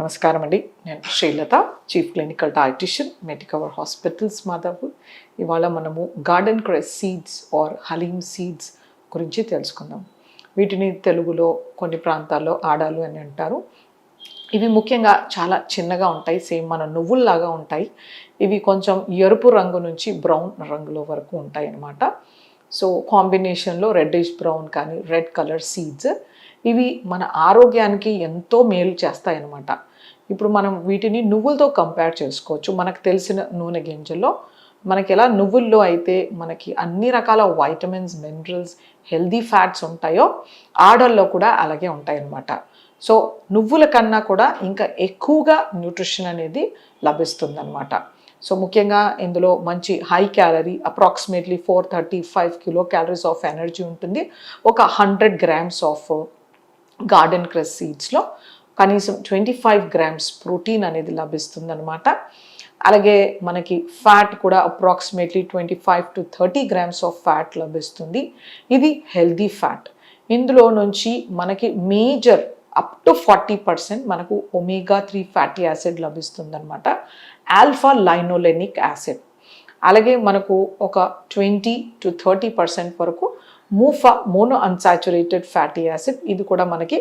నమస్కారం అండి. నేను Srilatha, chief clinical dietitian, Medicover hospitals Madhapur. ఇవాళ మనము garden cress seeds or halim seeds గురించి తెలుసుకుందాం. వీటిని తెలుగులో కొన్ని ప్రాంతాల్లో ఆడాలు అని అంటారు. ఇవి ముఖ్యంగా చాలా చిన్నగా ఉంటాయి, సేమ్ మన నువ్వుల్లాగా ఉంటాయి. ఇవి కొంచెం ఎరుపు రంగు నుంచి బ్రౌన్ రంగులో వరకు ఉంటాయి అన్నమాట. సో కాంబినేషన్లో రెడ్డిష్ బ్రౌన్ కానీ రెడ్ కలర్ సీడ్స్ ఇవి మన ఆరోగ్యానికి ఎంతో మేలు చేస్తాయన్నమాట. ఇప్పుడు మనం వీటిని నువ్వులతో కంపేర్ చేసుకోవచ్చు. మనకు తెలిసిన నూనె గింజల్లో మనకి ఎలా నువ్వుల్లో అయితే మనకి అన్ని రకాల వైటమిన్స్, మినరల్స్, హెల్దీ ఫ్యాట్స్ ఉంటాయో ఆడల్లో కూడా అలాగే ఉంటాయన్నమాట. సో నువ్వుల కన్నా కూడా ఇంకా ఎక్కువగా న్యూట్రిషన్ అనేది లభిస్తుందన్నమాట. సో ముఖ్యంగా ఇందులో మంచి high calorie, approximately 435 kilo calories of energy ఉంటుంది. ఒక 100 గ్రామ్స్ ఆఫ్ గార్డెన్ క్రెస్ సీడ్స్లో కనీసం 25 గ్రామ్స్ ప్రోటీన్ అనేది లభిస్తుంది అనమాట. అలాగే మనకి ఫ్యాట్ కూడా approximately 25 to 30 grams of fat లభిస్తుంది. ఇది హెల్దీ ఫ్యాట్. ఇందులో నుంచి మనకి మేజర్ అప్ టు 40% మనకు ఒమేగా 3 ఫ్యాటీ యాసిడ్ లభిస్తుంది అనమాట. Alpha linolenic acid. అలాగే మనకు ఒక 20 to 30% వరకు మోనో అన్సాచురేటెడ్ ఫ్యాటీ యాసిడ్. ఇది కూడా మనకి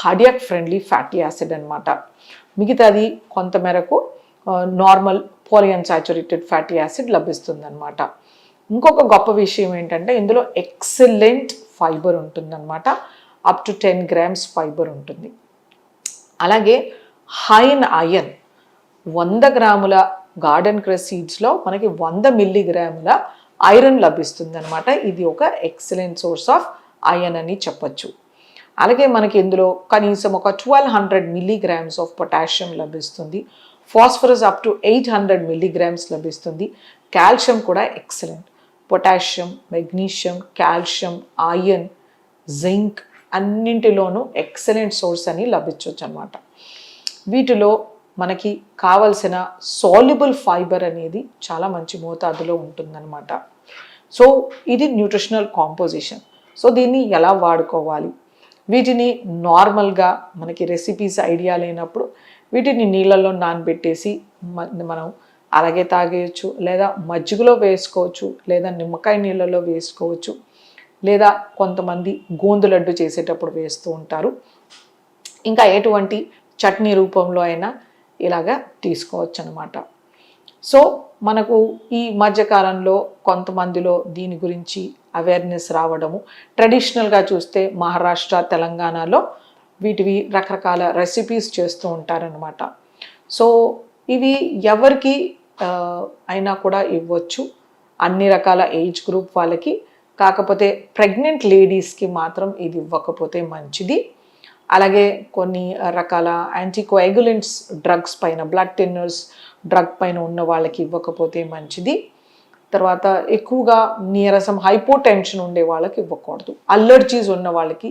కార్డియాక్ ఫ్రెండ్లీ ఫ్యాటీ యాసిడ్ అనమాట. మిగతాది కొంతమేరకు నార్మల్ పాలిఅన్సాచురేటెడ్ ఫ్యాటీ యాసిడ్ లభిస్తుంది అనమాట. ఇంకొక గొప్ప విషయం ఏంటంటే ఇందులో ఎక్సలెంట్ ఫైబర్ ఉంటుందన్నమాట. అప్ టు 10 గ్రామ్స్ ఫైబర్ ఉంటుంది. అలాగే హై ఇన్ ఐరన్. 100 గ్రాముల గార్డెన్ క్రెస్ సీడ్స్లో మనకి 100 మిల్లీగ్రాముల ఐరన్ లభిస్తుంది అనమాట. ఇది ఒక ఎక్సలెంట్ సోర్స్ ఆఫ్ ఐరన్ అని చెప్పచ్చు. అలాగే మనకి ఇందులో కనీసం ఒక 1200 మిల్లీగ్రామ్స్ ఆఫ్ పొటాషియం లభిస్తుంది. ఫాస్ఫరస్ అప్ టు 800 మిల్లీగ్రామ్స్ లభిస్తుంది. కాల్షియం కూడా excellent. Potassium, magnesium, calcium, iron, zinc అన్నింటిలోనూ ఎక్సలెంట్ సోర్స్ అని లభించవచ్చు అనమాట. వీటిలో మనకి కావలసిన సాల్యుబుల్ ఫైబర్ అనేది చాలా మంచి మోతాదులో ఉంటుందన్నమాట. సో ఇది న్యూట్రిషనల్ కాంపోజిషన్. సో దీన్ని ఎలా వాడుకోవాలి? వీటిని నార్మల్గా మనకి రెసిపీస్ ఐడియా లేనప్పుడు వీటిని నీళ్ళల్లో నానబెట్టేసి మనం అలాగే తాగేయచ్చు, లేదా మజ్జిగలో వేసుకోవచ్చు, లేదా నిమ్మకాయ నీళ్ళలో వేసుకోవచ్చు, లేదా కొంతమంది గోందు లడ్డు చేసేటప్పుడు వేస్తూ ఉంటారు. ఇంకా ఎటువంటి చట్నీ రూపంలో అయినా ఇలాగా తీసుకోవచ్చు అనమాట. సో మనకు ఈ మధ్యకాలంలో కొంతమందిలో దీని గురించి అవేర్నెస్ రావడము, ట్రెడిషనల్గా చూస్తే మహారాష్ట్ర, తెలంగాణలో వీటివి రకరకాల రెసిపీస్ చేస్తూ ఉంటారనమాట. సో ఇవి ఎవరికి అయినా కూడా ఇవ్వచ్చు, అన్ని రకాల ఏజ్ గ్రూప్ వాళ్ళకి. కాకపోతే ప్రెగ్నెంట్ లేడీస్కి మాత్రం ఇది ఇవ్వకపోతే మంచిది. అలాగే కొన్ని రకాల యాంటీకోయాగులెంట్స్ డ్రగ్స్ పైన, బ్లడ్ థిన్నర్స్ డ్రగ్ పైన ఉన్న వాళ్ళకి ఇవ్వకపోతే మంచిది. తర్వాత ఎక్కువగా నీరసం, హైపోటెన్షన్ ఉండే వాళ్ళకి ఇవ్వకూడదు. అలర్జీస్ ఉన్న వాళ్ళకి,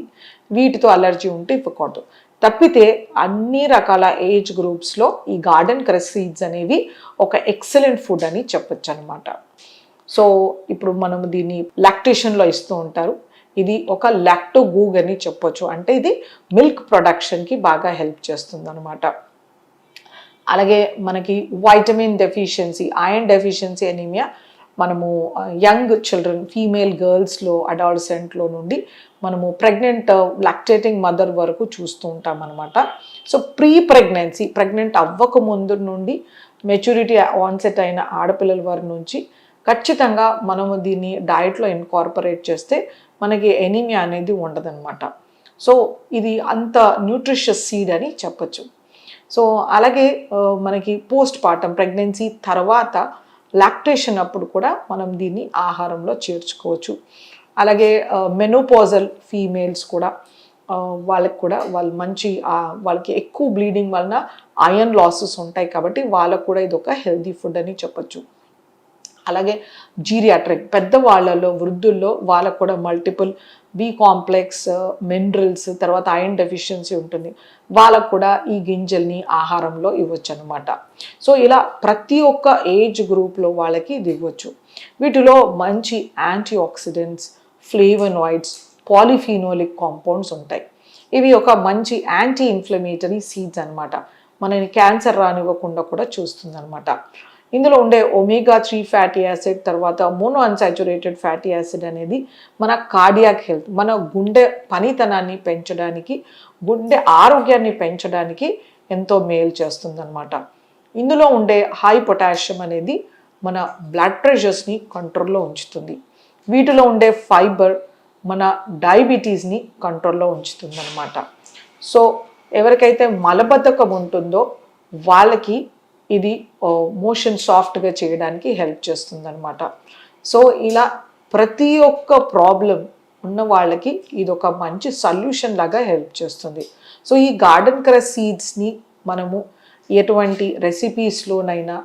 వీటితో అలర్జీ ఉంటే ఇవ్వకూడదు. తప్పితే అన్ని రకాల ఏజ్ గ్రూప్స్లో ఈ గార్డెన్ క్రెస్ సీడ్స్ అనేవి ఒక ఎక్సలెంట్ ఫుడ్ అని చెప్పచ్చు అనమాట. సో ఇప్పుడు మనం దీన్ని లాక్టేషన్లో ఇస్తూ ఉంటారు. ఇది ఒక లాక్టోగూగ్ అని చెప్పొచ్చు. అంటే ఇది మిల్క్ ప్రొడక్షన్కి బాగా హెల్ప్ చేస్తుంది అనమాట. అలాగే మనకి vitamin deficiency, iron deficiency anaemia మనము యంగ్ చిల్డ్రన్, ఫీమేల్ గర్ల్స్లో, అడాలసెంట్లో నుండి మనము ప్రెగ్నెంట్ లాక్టేటింగ్ మదర్ వరకు చూస్తూ ఉంటాం అనమాట. సో ప్రెగ్నెంట్ అవ్వక ముందు నుండి మెచ్యూరిటీ ఆన్సెట్ అయిన ఆడపిల్లల వారి నుంచి ఖచ్చితంగా మనము దీన్ని డయట్లో ఇన్కార్పొరేట్ చేస్తే మనకి ఎనీమియా అనేది ఉండదన్నమాట. సో ఇది అంత న్యూట్రిషియస్ సీడ్ అని చెప్పచ్చు. సో అలాగే మనకి పోస్ట్ పార్టమ్ ప్రెగ్నెన్సీ తర్వాత లాక్టేషన్ అప్పుడు కూడా మనం దీన్ని ఆహారంలో చేర్చుకోవచ్చు. అలాగే మెనోపాజల్ ఫీమేల్స్ కూడా వాళ్ళకి ఎక్కువ బ్లీడింగ్ వలన ఐరన్ లాసెస్ ఉంటాయి కాబట్టి వాళ్ళకు కూడా ఇది ఒక హెల్దీ ఫుడ్ అని చెప్పచ్చు. అలాగే జీరియాట్రిక్ పెద్దవాళ్ళలో, వృద్ధుల్లో వాళ్ళకు కూడా మల్టిపుల్ బి కాంప్లెక్స్, మినరల్స్, తర్వాత ఐరన్ డెఫిషియన్సీ ఉంటుంది. వాళ్ళకు కూడా ఈ గింజల్ని ఆహారంలో ఇవ్వచ్చు అనమాట. సో ఇలా ప్రతి ఒక్క ఏజ్ గ్రూప్లో వాళ్ళకి ఇది ఇవ్వచ్చు. వీటిలో మంచి antioxidants, flavonoids, polyphenolic compounds ఉంటాయి. ఇవి ఒక మంచి యాంటీ ఇన్ఫ్లమేటరీ సీడ్స్ అనమాట. మనని క్యాన్సర్ రానివ్వకుండా కూడా చూస్తుంది అనమాట. ఇందులో ఉండే omega-3 ఫ్యాటీ యాసిడ్, తర్వాత మోనో అన్సాచురేటెడ్ ఫ్యాటీ యాసిడ్ అనేది మన కార్డియాక్ హెల్త్, మన గుండె పనితనాన్ని పెంచడానికి, గుండె ఆరోగ్యాన్ని పెంచడానికి ఎంతో మేలు చేస్తుందన్నమాట. ఇందులో ఉండే హై పొటాషియం అనేది మన బ్లడ్ ప్రెషర్స్ని కంట్రోల్లో ఉంచుతుంది. వీటిలో ఉండే ఫైబర్ మన డయాబెటీస్ని కంట్రోల్లో ఉంచుతుంది అన్నమాట. సో ఎవరికైతే మలబద్ధకం ఉంటుందో వాళ్ళకి ఇది మోషన్ సాఫ్ట్గా చేయడానికి హెల్ప్ చేస్తుంది అనమాట. సో ఇలా ప్రతి ఒక్క ప్రాబ్లం ఉన్న వాళ్ళకి ఇది ఒక మంచి సొల్యూషన్ లాగా హెల్ప్ చేస్తుంది. సో ఈ గార్డెన్ క్రష్ సీడ్స్ని మనము ఎటువంటి రెసిపీస్లోనైనా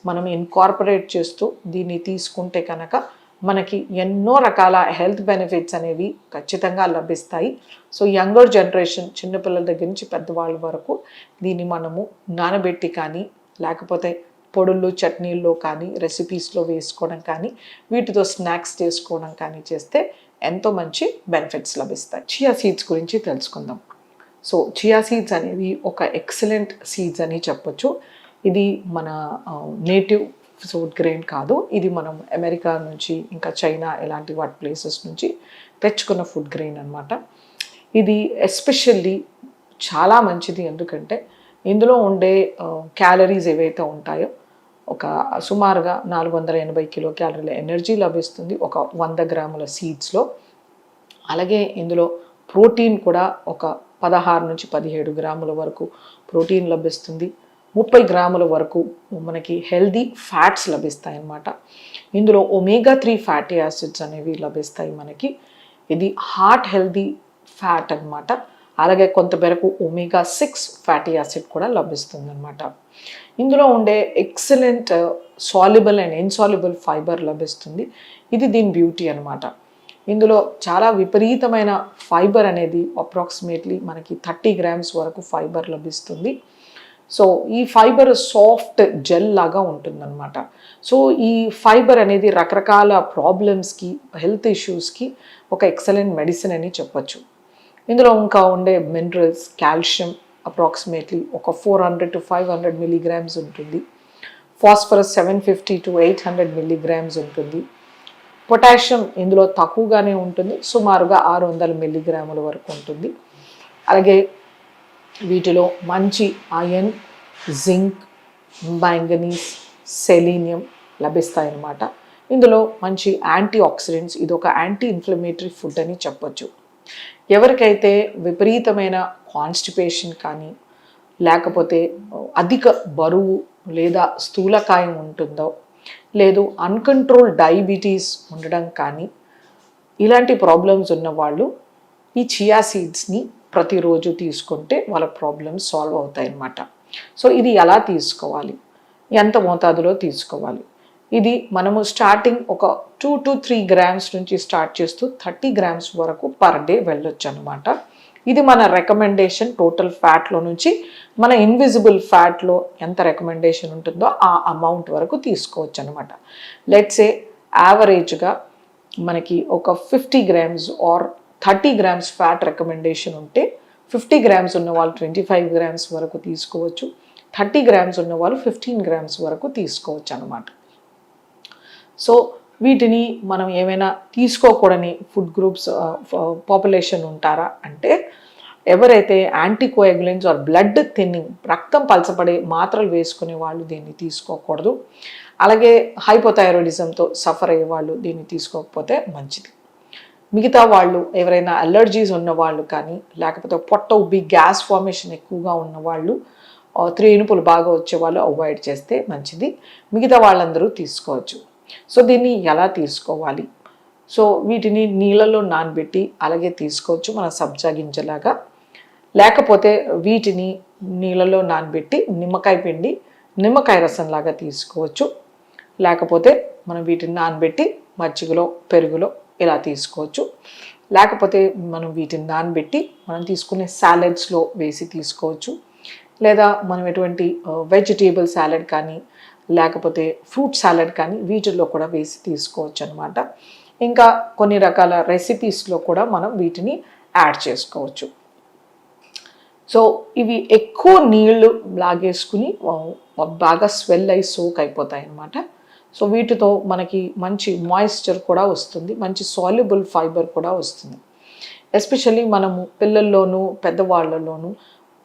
మనం ఇన్కార్పొరేట్ చేస్తూ దీన్ని తీసుకుంటే కనుక మనకి ఎన్నో రకాల హెల్త్ బెనిఫిట్స్ అనేవి ఖచ్చితంగా లభిస్తాయి. సో యంగర్ జనరేషన్, చిన్నపిల్లల దగ్గర నుంచి పెద్దవాళ్ళ వరకు దీన్ని మనము నానబెట్టి కానీ, లేకపోతే పొడుల్లో చట్నీల్లో కానీ, రెసిపీస్లో వేసుకోవడం కానీ, వీటితో స్నాక్స్ చేసుకోవడం కానీ చేస్తే ఎంతో మంచి బెనిఫిట్స్ లభిస్తాయి. చియా సీడ్స్ గురించి తెలుసుకుందాం. సో చియా సీడ్స్ అనేవి ఒక ఎక్సలెంట్ సీడ్స్ అని చెప్పొచ్చు. ఇది మన నేటివ్ ఫుడ్ గ్రెయిన్ కాదు, ఇది మనం అమెరికా నుంచి ఇంకా చైనా ఇలాంటి వాటి ప్లేసెస్ నుంచి తెచ్చుకున్న ఫుడ్ గ్రెయిన్ అనమాట. ఇది ఎస్పెషల్లీ చాలా మంచిది, ఎందుకంటే ఇందులో ఉండే క్యాలరీస్ ఏవైతే ఉంటాయో ఒక సుమారుగా 480 కిలో క్యాలరీల ఎనర్జీ లభిస్తుంది ఒక 100 గ్రాముల సీడ్స్లో. అలాగే ఇందులో ప్రోటీన్ కూడా ఒక 16 నుంచి 17 గ్రాముల వరకు ప్రోటీన్ లభిస్తుంది. 30 గ్రాముల వరకు మనకి హెల్దీ ఫ్యాట్స్ లభిస్తాయి అన్నమాట. ఇందులో omega-3 ఫ్యాటీ యాసిడ్స్ అనేవి లభిస్తాయి మనకి. ఇది హార్ట్ హెల్దీ ఫ్యాట్ అన్నమాట. అలాగే కొంత మేరకు omega-6 ఫ్యాటీ యాసిడ్ కూడా లభిస్తుంది అనమాట. ఇందులో ఉండే excellent soluble and insoluble fibre లభిస్తుంది. ఇది దీని బ్యూటీ అనమాట. ఇందులో చాలా విపరీతమైన ఫైబర్ అనేది అప్రాక్సిమేట్లీ మనకి 30 గ్రామ్స్ వరకు ఫైబర్ లభిస్తుంది. సో ఈ ఫైబర్ సాఫ్ట్ జెల్ లాగా ఉంటుందన్నమాట. సో ఈ ఫైబర్ అనేది రకరకాల ప్రాబ్లమ్స్కి, హెల్త్ ఇష్యూస్కి ఒక ఎక్సలెంట్ మెడిసిన్ అని చెప్పచ్చు. ఇందులో ఇంకా ఉండే మినరల్స్, కాల్షియం అప్రాక్సిమేట్లీ ఒక 400 to 500 మిల్లీగ్రామ్స్ ఉంటుంది. ఫాస్ఫరస్ 750 to 800 మిల్లీగ్రామ్స్ ఉంటుంది. పొటాషియం ఇందులో తక్కువగానే ఉంటుంది, సుమారుగా 600 మిల్లీగ్రాముల వరకు ఉంటుంది. అలాగే వీటిలో మంచి ఐరన్, జింక్, మ్యాంగనీస్, సెలీనియం లభిస్తాయి అన్నమాట. ఇందులో మంచి యాంటీ ఆక్సిడెంట్స్, ఇది ఒక యాంటీ ఇన్ఫ్లమేటరీ ఫుడ్ అని చెప్పొచ్చు. ఎవరికైతే విపరీతమైన కాన్స్టిపేషన్ కానీ, లేకపోతే అధిక బరువు లేదా స్థూలకాయం ఉంటుందో, లేదు అన్కంట్రోల్ డయాబెటీస్ ఉండడం కానీ, ఇలాంటి ప్రాబ్లమ్స్ ఉన్నవాళ్ళు ఈ చియా సీడ్స్ని ప్రతిరోజు తీసుకుంటే వాళ్ళ ప్రాబ్లమ్స్ సాల్వ్ అవుతాయి అన్నమాట. సో ఇది ఎలా తీసుకోవాలి, ఎంత మోతాదులో తీసుకోవాలి, ఇది మనము స్టార్టింగ్ ఒక 2 to 3 గ్రామ్స్ నుంచి స్టార్ట్ చేస్తూ 30 గ్రామ్స్ వరకు పర్ డే వెళ్ళొచ్చు అనమాట. ఇది మన రికమెండేషన్. టోటల్ ఫ్యాట్లో నుంచి మన ఇన్విజిబుల్ ఫ్యాట్లో ఎంత రికమెండేషన్ ఉంటుందో ఆ అమౌంట్ వరకు తీసుకోవచ్చు అనమాట. లెట్సే యావరేజ్గా మనకి ఒక 50 grams are 30 grams fat recommendation ఉంటే 50 గ్రామ్స్ ఉన్న వాళ్ళు 25 గ్రామ్స్ వరకు తీసుకోవచ్చు, 30 గ్రామ్స్ ఉన్న వాళ్ళు 15 గ్రామ్స్ వరకు తీసుకోవచ్చు అనమాట. సో వీటిని మనం ఏమైనా తీసుకోకూడని ఫుడ్ గ్రూప్స్ పాపులేషన్ ఉంటారా అంటే, ఎవరైతే యాంటీకోయాగులెంట్స్ ఆర్ బ్లడ్ థిన్నింగ్, రక్తం పలచబడే మాత్రలు వేసుకునే వాళ్ళు దీన్ని తీసుకోకూడదు. అలాగే హైపోథైరాయిడిజంతో సఫర్ అయ్యే వాళ్ళు దీన్ని తీసుకోకపోతే మంచిది. మిగతా వాళ్ళు ఎవరైనా అలర్జీస్ ఉన్నవాళ్ళు కానీ, లేకపోతే పొట్ట ఉబ్బి గ్యాస్ ఫార్మేషన్ ఎక్కువగా ఉన్నవాళ్ళు, త్రేనుపులు బాగా వచ్చేవాళ్ళు అవాయిడ్ చేస్తే మంచిది. మిగతా వాళ్ళందరూ తీసుకోవచ్చు. సో దీన్ని ఎలా తీసుకోవాలి? సో వీటిని నీళ్ళలో నానబెట్టి అలాగే తీసుకోవచ్చు, మన సబ్జా గింజలాగా. లేకపోతే వీటిని నీళ్ళలో నానబెట్టి నిమ్మకాయ పిండి, నిమ్మకాయ రసంలాగా తీసుకోవచ్చు. లేకపోతే మనం వీటిని నానబెట్టి మజ్జిగలో, పెరుగులో ఇలా తీసుకోవచ్చు. లేకపోతే మనం వీటిని నానబెట్టి మనం తీసుకునే సాలెడ్స్లో వేసి తీసుకోవచ్చు. లేదా మనం ఎటువంటి వెజిటేబుల్ సాలెడ్ కానీ, లేకపోతే ఫ్రూట్ సాలెడ్ కానీ వీటిల్లో కూడా వేసి తీసుకోవచ్చు అనమాట. ఇంకా కొన్ని రకాల రెసిపీస్లో కూడా మనం వీటిని యాడ్ చేసుకోవచ్చు. సో ఇవి ఎక్కువ నీళ్లు లాగేసుకుని బాగా స్వెల్ అయి సోక్ అయిపోతాయి అన్నమాట. సో వీటితో మనకి మంచి మాయిశ్చర్ కూడా వస్తుంది, మంచి సాల్యుబుల్ ఫైబర్ కూడా వస్తుంది. ఎస్పెషల్లీ మనము పిల్లల్లోనూ పెద్దవాళ్ళలోనూ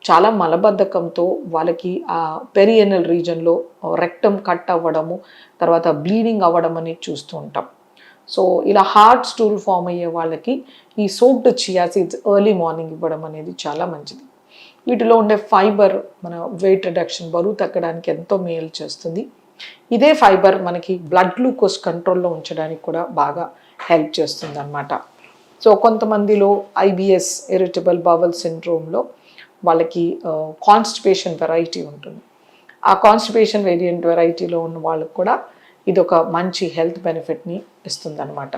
చాలా మలబద్ధకంతో వాళ్ళకి ఆ పెరియనల్ రీజన్లో రెక్టమ్ కట్ అవ్వడము, తర్వాత బ్లీడింగ్ అవ్వడం అనేది చూస్తూ ఉంటాం. సో ఇలా హార్డ్ స్టూల్ ఫామ్ అయ్యే వాళ్ళకి ఈ soaked chia seeds early morning ఇవ్వడం అనేది చాలా మంచిది. వీటిలో ఉండే ఫైబర్ మన వెయిట్ రిడక్షన్, బరువు తగ్గడానికి ఎంతో మేలు చేస్తుంది. ఇదే ఫైబర్ మనకి బ్లడ్ గ్లూకోజ్ కంట్రోల్లో ఉంచడానికి కూడా బాగా హెల్ప్ చేస్తుంది అన్నమాట. సో కొంతమందిలో IBS ఇరిటబుల్ బవల్ సిండ్రోమ్లో వాళ్ళకి కాన్స్టిపేషన్ వెరైటీ ఉంటుంది. ఆ కాన్స్టిపేషన్ వేరియంట్ వెరైటీలో ఉన్న వాళ్ళకి కూడా ఇది ఒక మంచి హెల్త్ బెనిఫిట్ని ఇస్తుంది అనమాట.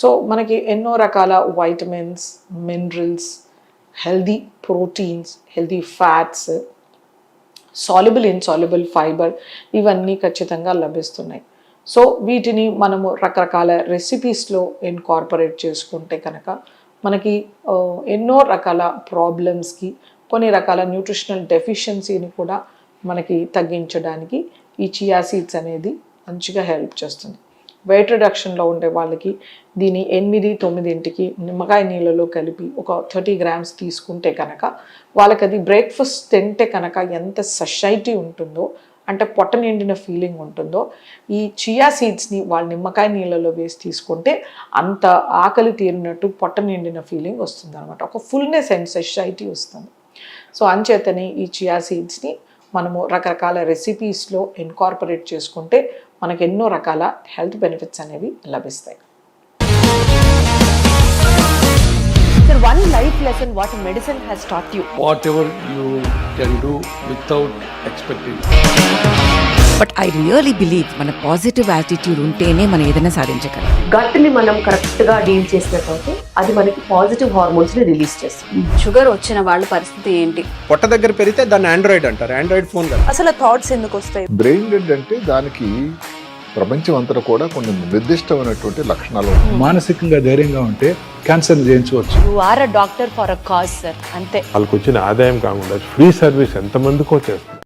సో మనకి ఎన్నో రకాల vitamins, minerals, healthy proteins, healthy fats, soluble insoluble fibre ఇవన్నీ ఖచ్చితంగా లభిస్తున్నాయి. సో వీటిని మనము రకరకాల రెసిపీస్లో ఇన్కార్పొరేట్ చేసుకుంటే కనుక మనకి ఎన్నో రకాల ప్రాబ్లమ్స్కి, కొన్ని రకాల న్యూట్రిషనల్ డెఫిషియన్సీని కూడా మనకి తగ్గించడానికి ఈ చియా సీడ్స్ అనేది మంచిగా హెల్ప్ చేస్తుంది. వెయిట్ రిడక్షన్లో ఉండే వాళ్ళకి దీన్ని 8-9 నిమ్మకాయ నీళ్ళలో కలిపి ఒక 30 grams తీసుకుంటే కనుక వాళ్ళకి అది బ్రేక్ఫాస్ట్ తింటే కనుక ఎంత సషైటీ ఉంటుందో, అంటే పొట్ట నిండిన ఫీలింగ్ ఉంటుందో, ఈ చియా సీడ్స్ని వాళ్ళ నిమ్మకాయ నీళ్ళలో వేసి తీసుకుంటే అంత ఆకలి తీరినట్టు పొట్ట నిండిన ఫీలింగ్ వస్తుంది అనమాట. ఒక ఫుల్నెస్ అండ్ సషైటీ వస్తుంది. సో అంచేతనే ఈ చియా సీడ్స్ని మనము రకరకాల రెసిపీస్లో ఇన్కార్పొరేట్ చేసుకుంటే మనకు ఎన్నో రకాల హెల్త్ బెనిఫిట్స్ అనేవి లభిస్తాయి. Sir, one life lesson what medicine has taught you. Whatever you can do without expecting. But I really believe మన పాజిటివ్ యాటిట్యూడ్ ఉంటేనే మనం ఏదైనా సాధించగలం. గట్ని మనం కరెక్ట్గా డీల్ చేసినట్లయితే అది మనకి పాజిటివ్ హార్మోన్స్ని రిలీజ్ చేస్తుంది. షుగర్ వచ్చిన వాళ్ళ పరిస్థితి ఏంటి? పొట్ట దగ్గర పెరిగితే దాన్ని ఆండ్రాయిడ్ అంటారు, ఆండ్రాయిడ్ ఫోన్ కదా. అసలు థాట్స్ ఎందుకు వస్తాయి? బ్రెయిన్ డెడ్ అంటే దానికి ప్రపంచం అంతా కూడా కొన్ని నిర్దిష్టమైనటువంటి లక్షణాలు ఉన్నాయి. మానసికంగా ధైర్యంగా ఉంటే క్యాన్సర్ జయించవచ్చు. You are a doctor for a cause sir, అంతే. వాళ్ళకి వచ్చిన ఆదాయం కాకుండా ఫ్రీ సర్వీస్ ఎంతమందికో చేస్తారు.